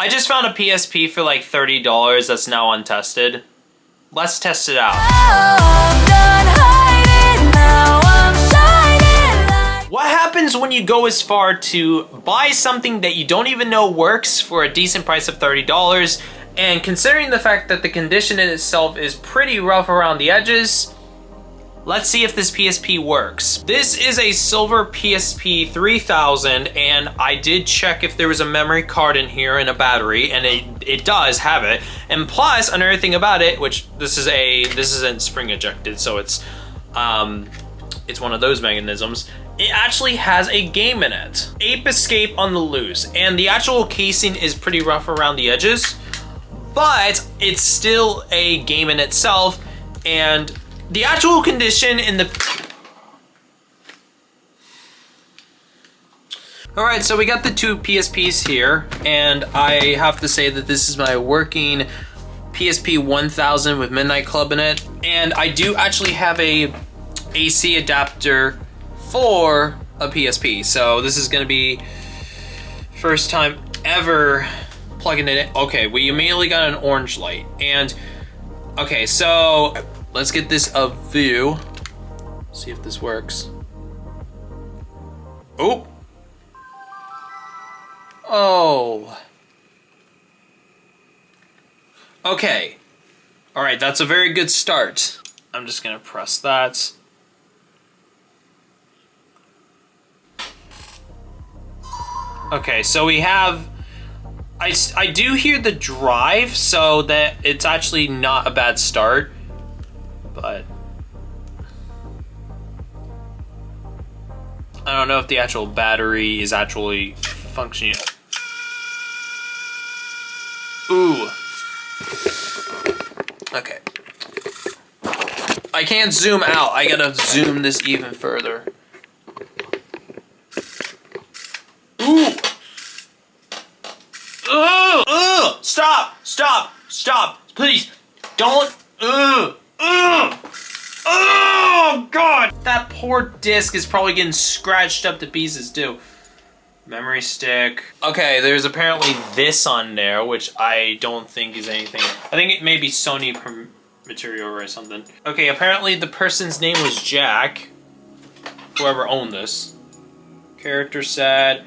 I just found a PSP for like $30 that's now untested. Let's test it out. What happens when you go as far to buy something that you don't even know works for a decent price of $30? And considering the fact that the condition in itself is pretty rough around the edges, let's see if this PSP works. This is a silver PSP 3000, and I did check if there was a memory card in here and a battery, and it does have it. And plus, another thing about it, which this isn't spring ejected, so it's one of those mechanisms. It actually has a game in it. Ape Escape on the Loose, and the actual casing is pretty rough around the edges, but it's still a game in itself, and the actual condition in the... Alright, so we got the two PSPs here, and I have to say that this is my working PSP 1000 with Midnight Club in it, and I do actually have a AC adapter for a PSP, so this is gonna be first time ever plugging it in. Okay, we immediately got an orange light, and okay, so let's get this a view. See if this works. Oh. Oh. Okay. All right, that's a very good start. I'm just gonna press that. Okay, so we have, I do hear the drive, so that it's actually not a bad start, but I don't know if the actual battery is actually functioning. Ooh. Okay. I can't zoom out, I gotta zoom this even further. Ooh! Ugh! Stop! Stop! Stop! Please! Don't! Oh God! That poor disc is probably getting scratched up to pieces too. Memory stick. Okay, there's apparently this on there, which I don't think is anything. I think it may be Sony material or something. Okay, apparently the person's name was Jack. Whoever owned this. Character set.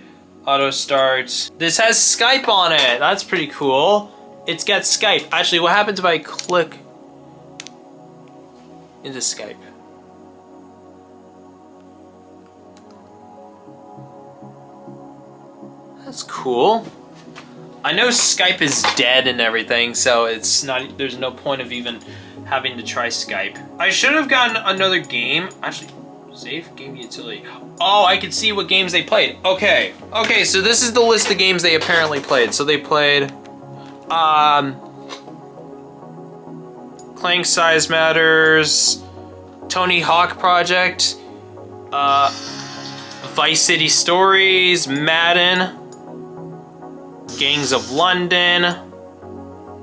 Auto starts. This has Skype on it. That's pretty cool. It's got Skype. Actually, what happens if I click into Skype? That's cool. I know Skype is dead and everything, so it's not. There's no point of even having to try Skype. I should have gotten another game. Actually, save game utility. Oh, I can see what games they played. Okay. Okay, so this is the list of games they apparently played. So they played Clank Size Matters, Tony Hawk Project, Vice City Stories, Madden, Gangs of London,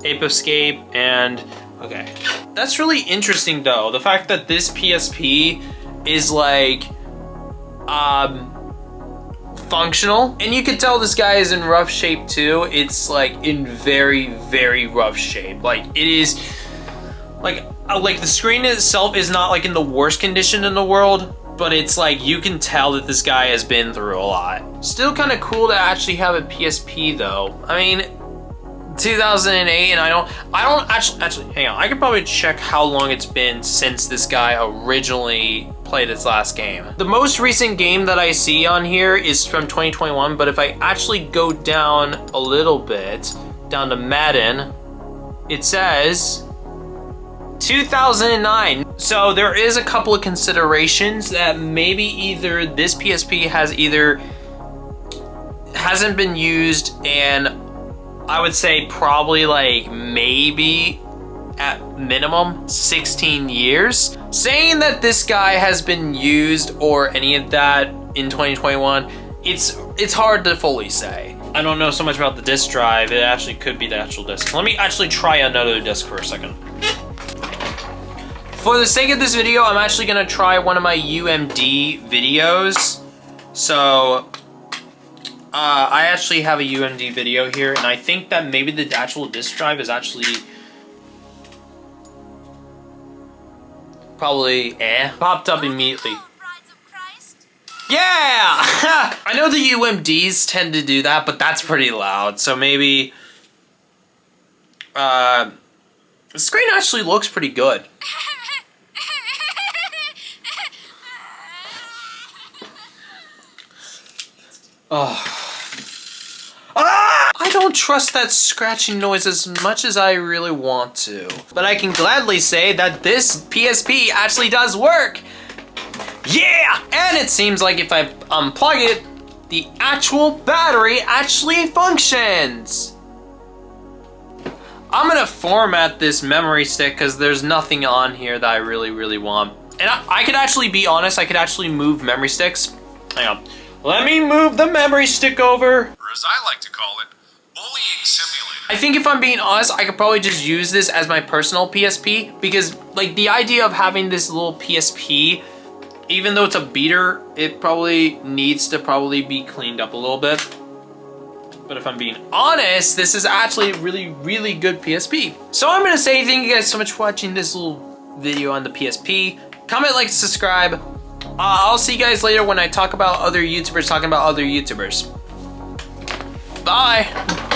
Ape Escape, and okay. That's really interesting though. The fact that this PSP is like functional, and you can tell this guy is in rough shape too. It's like in very, very rough shape. Like it is like the screen itself is not like in the worst condition in the world, but it's like you can tell that this guy has been through a lot. Still kind of cool to actually have a PSP though. I mean, 2008, and I don't actually hang on. I could probably check how long it's been since this guy originally played his last game. The most recent game that I see on here is from 2021, but if I actually go down a little bit, down to Madden, it says 2009. So there is a couple of considerations that maybe either this PSP hasn't been used, and I would say probably like maybe at minimum 16 years. Saying that this guy has been used or any of that in 2021, it's hard to fully say. I don't know so much about the disk drive. It actually could be the actual disk. Let me actually try another disk for a second. For the sake of this video, I'm actually gonna try one of my UMD videos. So I actually have a UMD video here, and I think that maybe the actual disk drive is actually probably popped up immediately. Yeah! I know the UMDs tend to do that, but that's pretty loud, so maybe the screen actually looks pretty good. Oh. Ah! I don't trust that scratching noise as much as I really want to. But I can gladly say that this PSP actually does work. Yeah! And it seems like if I unplug it, the actual battery actually functions. I'm gonna format this memory stick because there's nothing on here that I really want. And I could actually be honest, I could actually move memory sticks. Hang on. Let me move the memory stick over. Or as I like to call it, bullying simulator. I think if I'm being honest, I could probably just use this as my personal PSP because like the idea of having this little PSP, even though it's a beater, it probably needs to be cleaned up a little bit. But if I'm being honest, this is actually a really good PSP. So I'm gonna say thank you guys so much for watching this little video on the PSP. Comment, like, subscribe. I'll see you guys later when I talk about other YouTubers talking about other YouTubers. Bye.